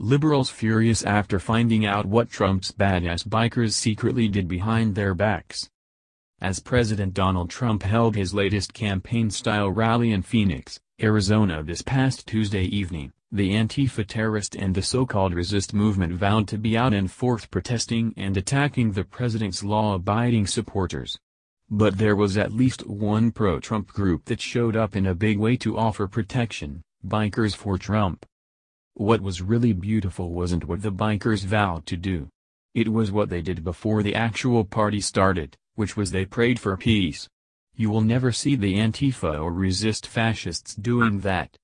liberals furious after finding out what Trump's badass bikers secretly did behind their backs. As President Donald Trump held his latest campaign-style rally in Phoenix, Arizona this past Tuesday evening, the Antifa terrorist and the so-called resist movement vowed to be out in forth protesting and attacking the president's law-abiding supporters. But there was at least one pro-Trump group that showed up in a big way to offer protection: Bikers for Trump. What was really beautiful wasn't what the bikers vowed to do. It was what they did before the actual party started, which was they prayed for peace. You will never see the Antifa or resist fascists doing that.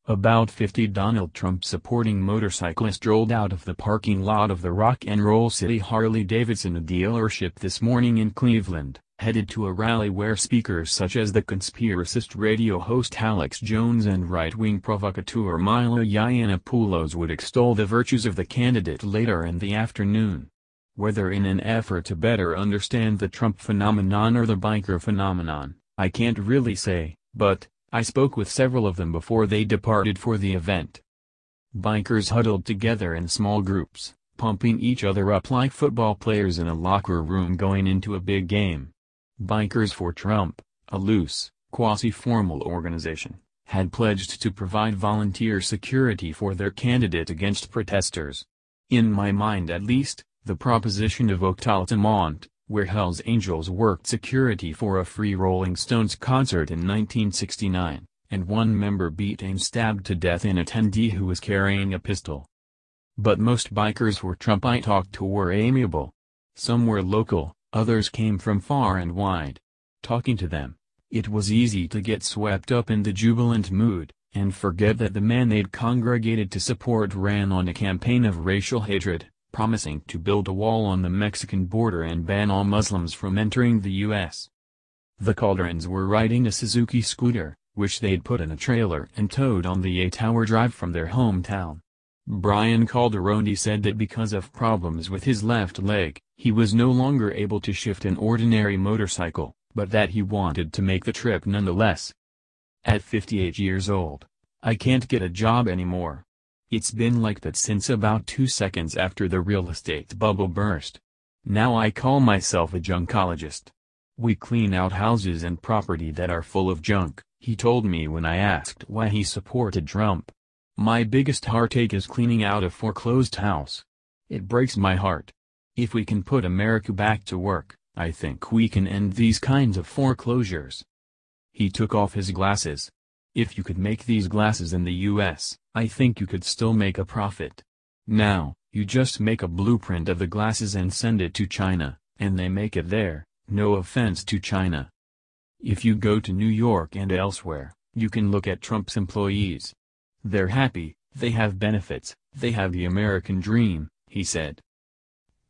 About 50 Donald Trump-supporting motorcyclists rolled out of the parking lot of the Rock and Roll City Harley-Davidson dealership this morning in Cleveland, headed to a rally where speakers such as the conspiracist radio host Alex Jones and right-wing provocateur Milo Yiannopoulos would extol the virtues of the candidate later in the afternoon. Whether in an effort to better understand the Trump phenomenon or the biker phenomenon, I can't really say, but I spoke with several of them before they departed for the event. Bikers huddled together in small groups, pumping each other up like football players in a locker room going into a big game. Bikers for Trump, a loose, quasi-formal organization, had pledged to provide volunteer security for their candidate against protesters. In my mind at least, the proposition evoked Altamont, where Hell's Angels worked security for a Free Rolling Stones concert in 1969, and one member beat and stabbed to death an attendee who was carrying a pistol. But most bikers for Trump I talked to were amiable. Some were local, others came from far and wide. Talking to them, it was easy to get swept up in the jubilant mood, and forget that the man they'd congregated to support ran on a campaign of racial hatred, promising to build a wall on the Mexican border and ban all Muslims from entering the U.S. The Calderons were riding a Suzuki scooter, which they'd put in a trailer and towed on the 8-hour drive from their hometown. Brian Calderone said that because of problems with his left leg, he was no longer able to shift an ordinary motorcycle, but that he wanted to make the trip nonetheless. At 58 years old, I can't get a job anymore. It's been like that since about 2 seconds after the real estate bubble burst. Now I call myself a junkologist. We clean out houses and property that are full of junk, he told me when I asked why he supported Trump. My biggest heartache is cleaning out a foreclosed house. It breaks my heart. If we can put America back to work, I think we can end these kinds of foreclosures. He took off his glasses. If you could make these glasses in the US, I think you could still make a profit. Now, you just make a blueprint of the glasses and send it to China, and they make it there, no offense to China. If you go to New York and elsewhere, you can look at Trump's employees. They're happy, they have benefits, they have the American dream, he said.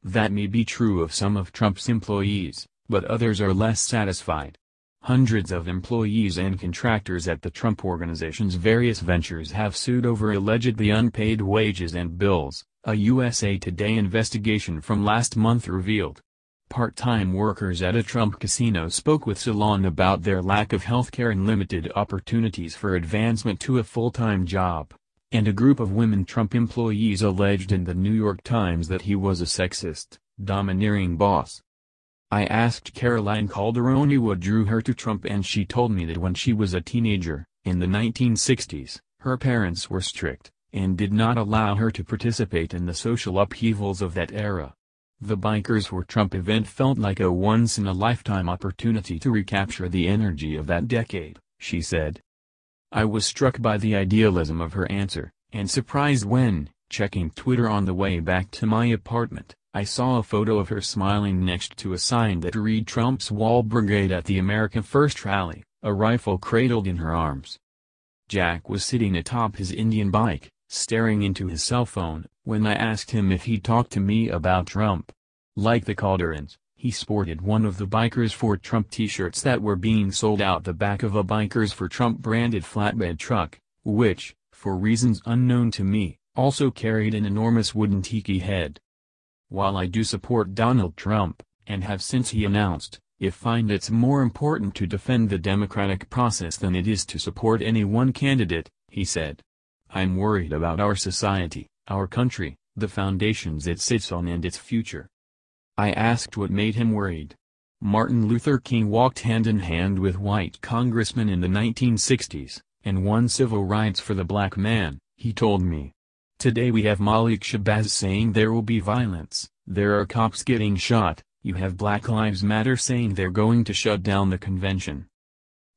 That may be true of some of Trump's employees, but others are less satisfied. Hundreds of employees and contractors at the Trump Organization's various ventures have sued over allegedly unpaid wages and bills, a USA Today investigation from last month revealed. Part-time workers at a Trump casino spoke with Salon about their lack of health care and limited opportunities for advancement to a full-time job, and a group of women Trump employees alleged in the New York Times that he was a sexist, domineering boss. I asked Caroline Calderone what drew her to Trump, and she told me that when she was a teenager, in the 1960s, her parents were strict, and did not allow her to participate in the social upheavals of that era. The Bikers for Trump event felt like a once-in-a-lifetime opportunity to recapture the energy of that decade, she said. I was struck by the idealism of her answer, and surprised when, checking Twitter on the way back to my apartment, I saw a photo of her smiling next to a sign that read Trump's Wall Brigade at the America First rally, a rifle cradled in her arms. Jack was sitting atop his Indian bike, staring into his cell phone, when I asked him if he'd talk to me about Trump. Like the Calderons, he sported one of the Bikers for Trump t-shirts that were being sold out the back of a Bikers for Trump branded flatbed truck, which, for reasons unknown to me, also carried an enormous wooden tiki head. While I do support Donald Trump, and have since he announced, find it's more important to defend the democratic process than it is to support any one candidate, he said. I'm worried about our society, our country, the foundations it sits on and its future. I asked what made him worried. Martin Luther King walked hand in hand with white congressmen in the 1960s, and won civil rights for the black man, he told me. Today we have Malik Shabazz saying there will be violence, there are cops getting shot, you have Black Lives Matter saying they're going to shut down the convention.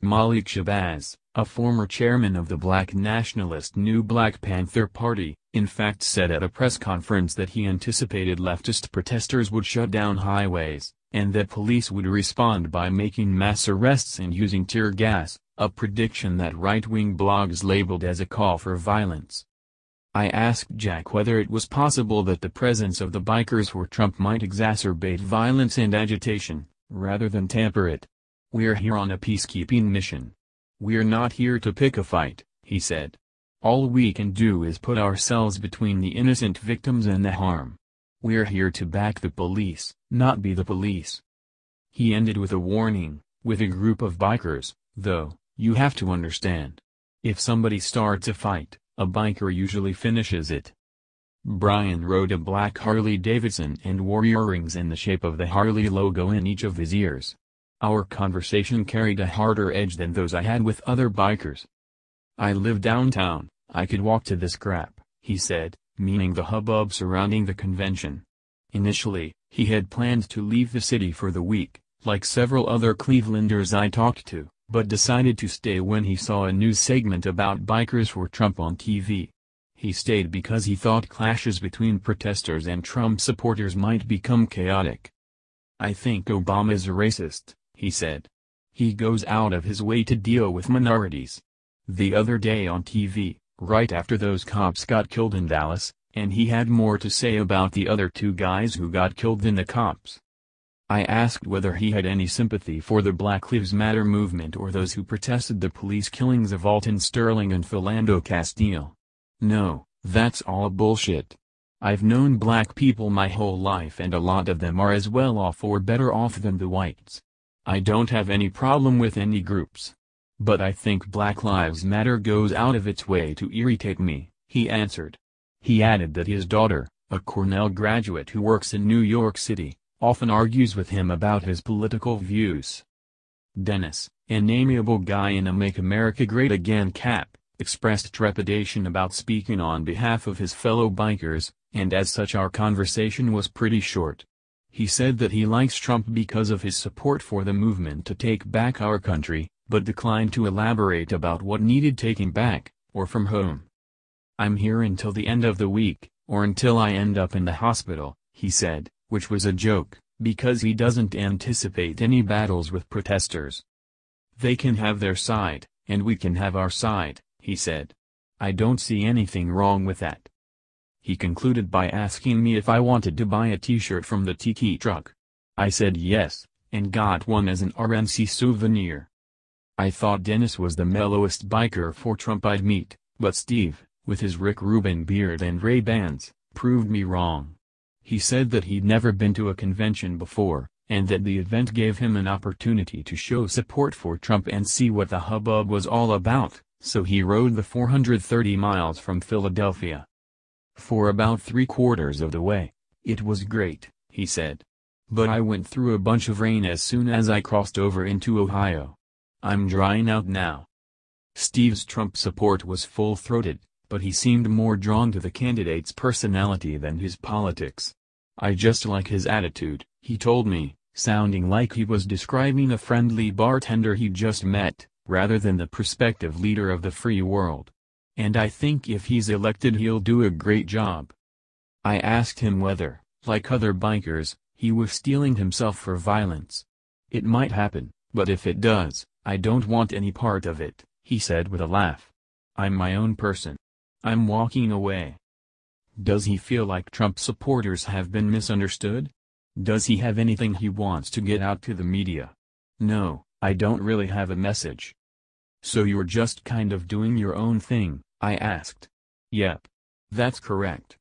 Malik Shabazz, a former chairman of the black nationalist New Black Panther Party, in fact said at a press conference that he anticipated leftist protesters would shut down highways, and that police would respond by making mass arrests and using tear gas, a prediction that right-wing blogs labeled as a call for violence. I asked Jack whether it was possible that the presence of the bikers for Trump might exacerbate violence and agitation, rather than temper it. We're here on a peacekeeping mission. We're not here to pick a fight, he said. All we can do is put ourselves between the innocent victims and the harm. We're here to back the police, not be the police. He ended with a warning, with a group of bikers, though, you have to understand. If somebody starts a fight, a biker usually finishes it. Brian rode a black Harley-Davidson and wore earrings in the shape of the Harley logo in each of his ears. Our conversation carried a harder edge than those I had with other bikers. I live downtown, I could walk to this crap, he said, meaning the hubbub surrounding the convention. Initially, he had planned to leave the city for the week, like several other Clevelanders I talked to, but decided to stay when he saw a news segment about bikers for Trump on TV. He stayed because he thought clashes between protesters and Trump supporters might become chaotic. I think Obama's a racist, he said. He goes out of his way to deal with minorities. The other day on TV, right after those cops got killed in Dallas, and he had more to say about the other two guys who got killed than the cops. I asked whether he had any sympathy for the Black Lives Matter movement or those who protested the police killings of Alton Sterling and Philando Castile. No, that's all bullshit. I've known black people my whole life and a lot of them are as well off or better off than the whites. I don't have any problem with any groups. But I think Black Lives Matter goes out of its way to irritate me, he answered. He added that his daughter, a Cornell graduate who works in New York City, often argues with him about his political views. Dennis, an amiable guy in a Make America Great Again cap, expressed trepidation about speaking on behalf of his fellow bikers, and as such our conversation was pretty short. He said that he likes Trump because of his support for the movement to take back our country, but declined to elaborate about what needed taking back, or from whom. I'm here until the end of the week, or until I end up in the hospital, he said, which was a joke, because he doesn't anticipate any battles with protesters. They can have their side, and we can have our side, he said. I don't see anything wrong with that. He concluded by asking me if I wanted to buy a t-shirt from the Tiki truck. I said yes, and got one as an RNC souvenir. I thought Dennis was the mellowest biker for Trump I'd meet, but Steve, with his Rick Rubin beard and Ray-Bans, proved me wrong. He said that he'd never been to a convention before, and that the event gave him an opportunity to show support for Trump and see what the hubbub was all about, so he rode the 430 miles from Philadelphia. For about 3/4 of the way, it was great, he said. But I went through a bunch of rain as soon as I crossed over into Ohio. I'm drying out now. Steve's Trump support was full-throated, but he seemed more drawn to the candidate's personality than his politics. I just like his attitude, he told me, sounding like he was describing a friendly bartender he just met, rather than the prospective leader of the free world. And I think if he's elected he'll do a great job. I asked him whether, like other bikers, he was steeling himself for violence. It might happen, but if it does, I don't want any part of it, he said with a laugh. I'm my own person. I'm walking away. Does he feel like Trump supporters have been misunderstood? Does he have anything he wants to get out to the media? No, I don't really have a message. So you're just kind of doing your own thing, I asked. Yep. That's correct.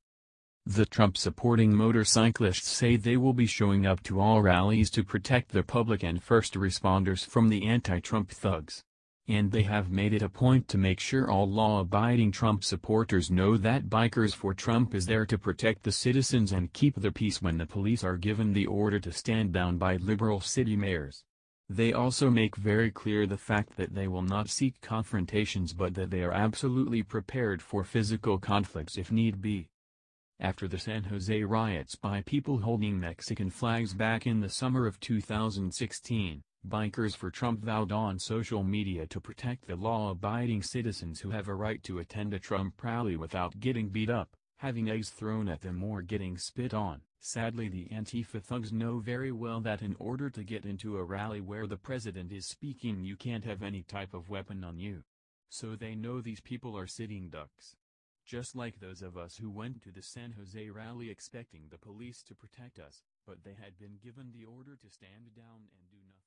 The Trump-supporting motorcyclists say they will be showing up to all rallies to protect the public and first responders from the anti-Trump thugs. And they have made it a point to make sure all law-abiding Trump supporters know that Bikers for Trump is there to protect the citizens and keep the peace when the police are given the order to stand down by liberal city mayors. They also make very clear the fact that they will not seek confrontations but that they are absolutely prepared for physical conflicts if need be. After the San Jose riots by people holding Mexican flags back in the summer of 2016, Bikers for Trump vowed on social media to protect the law-abiding citizens who have a right to attend a Trump rally without getting beat up, having eggs thrown at them or getting spit on. Sadly, the Antifa thugs know very well that in order to get into a rally where the president is speaking you can't have any type of weapon on you. So they know these people are sitting ducks. Just like those of us who went to the San Jose rally expecting the police to protect us, but they had been given the order to stand down and do nothing.